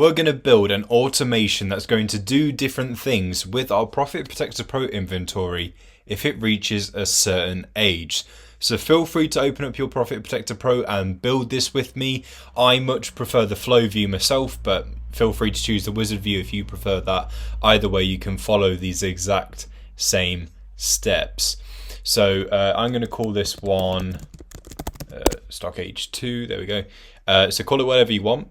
we're going to build an automation that's going to do different things with our Profit Protector Pro inventory if it reaches a certain age. So feel free to open up your Profit Protector Pro and build this with me. I much prefer the flow view myself, but feel free to choose the wizard view if you prefer that. Either way, you can follow these exact same steps. So I'm going to call this one stock age 2. There we go. So call it whatever you want.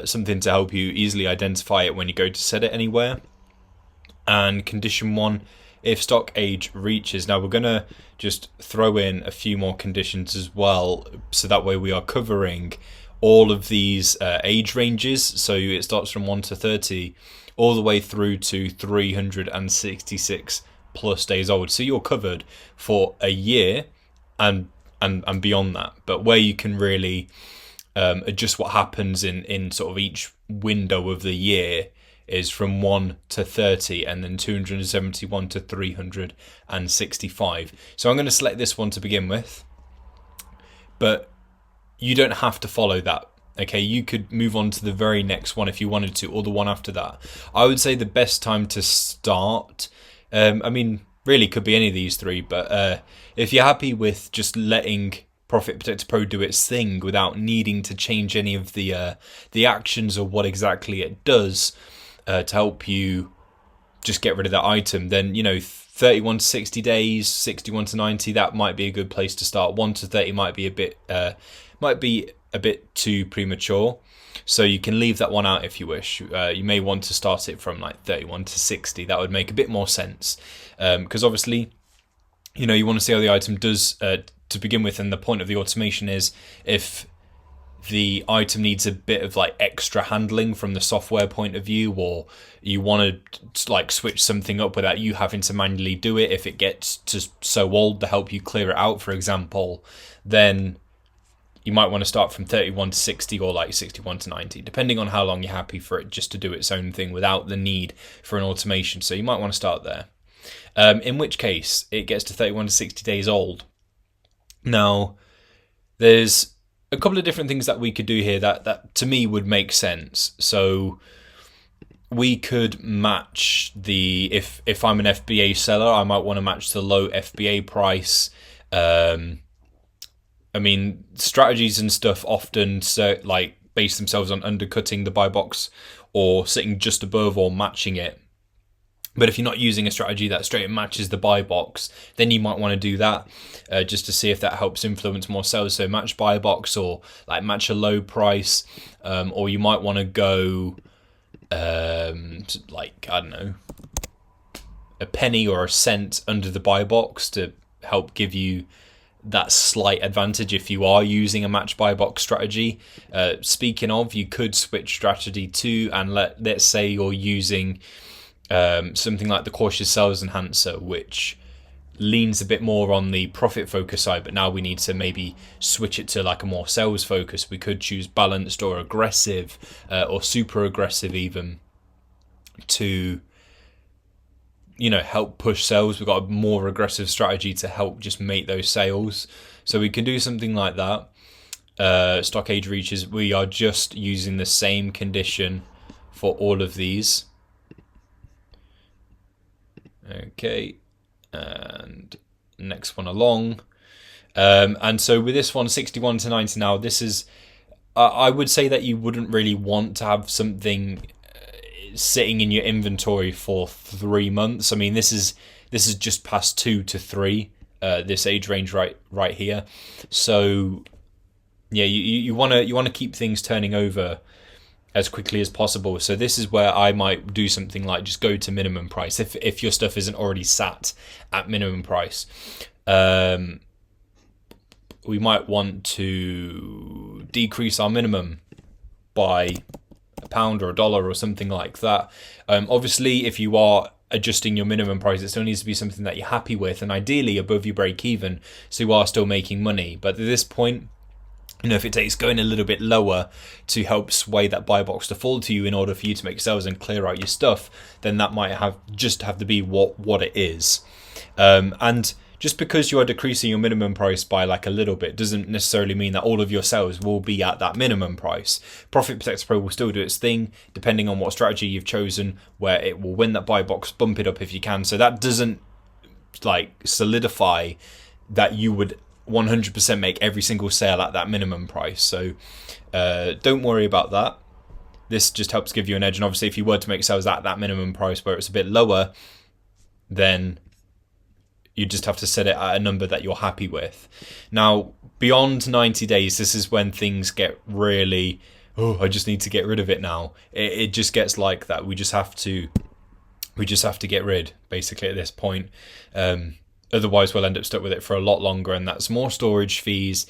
Something to help you easily identify it when you go to set it anywhere. And condition 1, if stock age reaches. Now we're going to just throw in a few more conditions as well, so that way we are covering all of these age ranges. So it starts from 1 to 30 all the way through to 366 plus days old. So you're covered for a year and beyond that. But where you can really adjust what happens in sort of each window of the year is from 1 to 30 and then 271 to 365. So I'm going to select this one to begin with, but you don't have to follow that. Okay, you could move on to the very next one if you wanted to, or the one after that. I would say the best time to start, really could be any of these three, but if you're happy with just letting Profit Protector Pro do its thing without needing to change any of the actions or what exactly it does to help you just get rid of that item, then 31 to 60 days, 61 to 90, that might be a good place to start. 1 to 30 might be a bit too premature, so you can leave that one out if you wish. You may want to start it from like 31 to 60. That would make a bit more sense, because obviously you want to see how the item does to begin with, and the point of the automation is if the item needs a bit of like extra handling from the software point of view, or you want to like switch something up without you having to manually do it, if it gets to so old to help you clear it out, for example, then you might want to start from 31 to 60 or like 61 to 90, depending on how long you're happy for it just to do its own thing without the need for an automation. So you might want to start there. In which case it gets to 31 to 60 days old. Now, there's a couple of different things that we could do here that to me would make sense. So we could match if I'm an FBA seller, I might want to match the low FBA price. Strategies and stuff often base themselves on undercutting the buy box or sitting just above or matching it. But if you're not using a strategy that straight matches the buy box, then you might want to do that just to see if that helps influence more sales. So match buy box, or like match a low price, or you might want to go a penny or a cent under the buy box to help give you that slight advantage if you are using a match buy box strategy. Speaking of, you could switch strategy too, and let's say you're using something like the cautious sales enhancer, which leans a bit more on the profit focus side, but now we need to maybe switch it to like a more sales focus. We could choose balanced or aggressive, or super aggressive even, to help push sales. We've got a more aggressive strategy to help just make those sales. So we can do something like that. Stock age reaches, we are just using the same condition for all of these. Okay, and next one along. And so with this one, 61 to 90 now, this is, I would say that you wouldn't really want to have something sitting in your inventory for 3 months. I mean, this is just past 2 to 3, this age range right here. So yeah, you want to keep things turning over as quickly as possible. So this is where I might do something like just go to minimum price if your stuff isn't already sat at minimum price. We might want to decrease our minimum by £1 or $1 or something like that. Obviously, if you are adjusting your minimum price, it still needs to be something that you're happy with, and ideally above your break even, so you are still making money. But at this point, if it takes going a little bit lower to help sway that buy box to fall to you in order for you to make sales and clear out your stuff, then that might have to be what it is. And just because you are decreasing your minimum price by like a little bit doesn't necessarily mean that all of your sales will be at that minimum price. Profit Protector Pro will still do its thing depending on what strategy you've chosen, where it will win that buy box, bump it up if you can. So that doesn't like solidify that you would 100% make every single sale at that minimum price. So don't worry about that. This just helps give you an edge. And obviously if you were to make sales at that minimum price where it's a bit lower, then you just have to set it at a number that you're happy with. Now, beyond 90 days, this is when things get really, I just need to get rid of it now. It just gets like that. We just have to get rid, basically, at this point. Otherwise, we'll end up stuck with it for a lot longer, and that's more storage fees.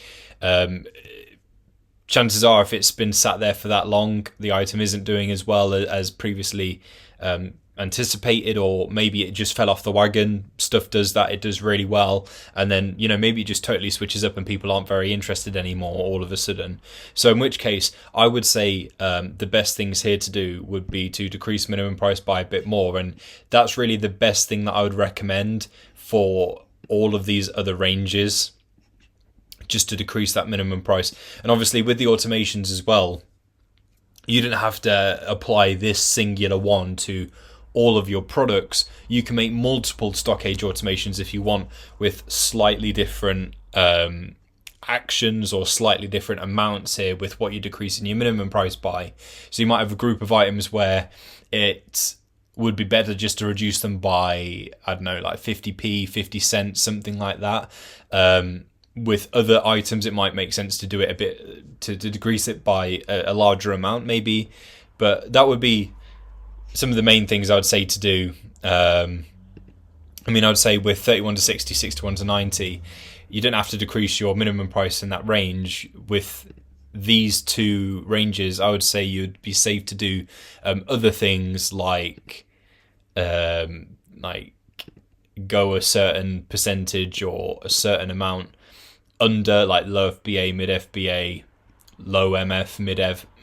Chances are, if it's been sat there for that long, the item isn't doing as well as previously anticipated, or maybe it just fell off the wagon. Stuff does that, it does really well, and then maybe it just totally switches up and people aren't very interested anymore all of a sudden. So in which case I would say the best things here to do would be to decrease minimum price by a bit more, and that's really the best thing that I would recommend for all of these other ranges, just to decrease that minimum price. And obviously with the automations as well, you didn't have to apply this singular one to all of your products. You can make multiple stock age automations if you want, with slightly different actions or slightly different amounts here with what you're decreasing your minimum price by. So you might have a group of items where it would be better just to reduce them by, I don't know, like 50p, 50 cents, something like that. With other items, it might make sense to do it a bit, to decrease it by a larger amount maybe. But that would be some of the main things I would say to do. I would say with 31 to 60, 61 to 90, you don't have to decrease your minimum price in that range. With these two ranges, I would say you'd be safe to do other things like go a certain percentage or a certain amount under, like low FBA, mid FBA, low MF,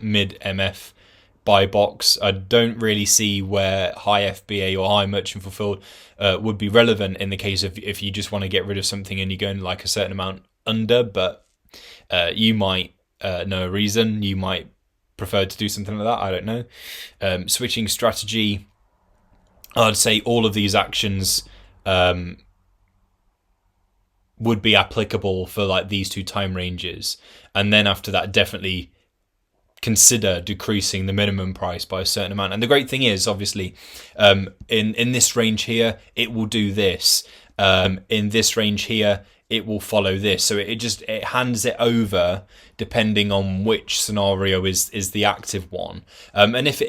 mid MF buy box. I don't really see where high FBA or high merchant fulfilled would be relevant in the case of if you just want to get rid of something and you're going like a certain amount under, but you might know a reason. You might prefer to do something like that. I don't know. Switching strategy, I'd say all of these actions would be applicable for like these two time ranges, and then after that definitely consider decreasing the minimum price by a certain amount. And the great thing is, obviously, in this range here it will do this, in this range here it will follow this, so it hands it over depending on which scenario is the active one. And if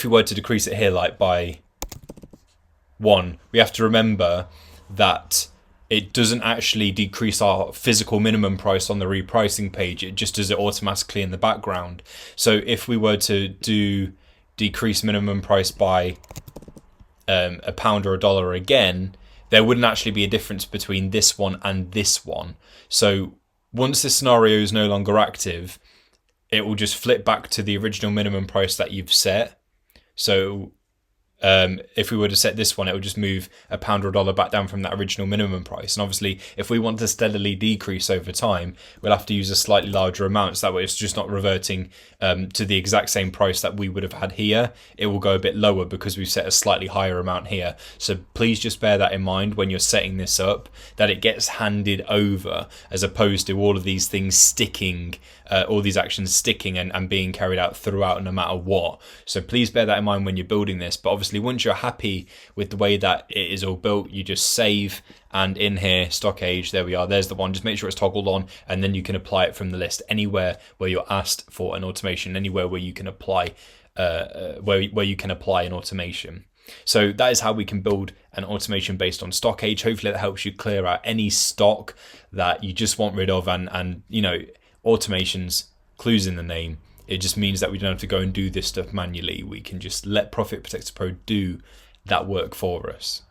we were to decrease it here like by 1, we have to remember that it doesn't actually decrease our physical minimum price on the repricing page. It just does it automatically in the background. So if we were to decrease minimum price by a pound or a dollar again, there wouldn't actually be a difference between this one and this one. So once this scenario is no longer active, it will just flip back to the original minimum price that you've set. So if we were to set this one, it would just move a pound or a dollar back down from that original minimum price. And obviously, if we want to steadily decrease over time, we'll have to use a slightly larger amount. So that way it's just not reverting to the exact same price that we would have had here. It will go a bit lower because we've set a slightly higher amount here. So please just bear that in mind when you're setting this up, that it gets handed over as opposed to all of these things sticking, all these actions sticking and being carried out throughout no matter what. So please bear that in mind when you're building this. But obviously, once you're happy with the way that it is all built, you just save, and in here, stock age, there we are, there's the one. Just make sure it's toggled on, and then you can apply it from the list anywhere where you're asked for an automation, anywhere where you can apply where you can apply an automation. So that is how we can build an automation based on stock age. Hopefully that helps you clear out any stock that you just want rid of, and automations, clues in the name. It just means that we don't have to go and do this stuff manually. We can just let Profit Protector Pro do that work for us.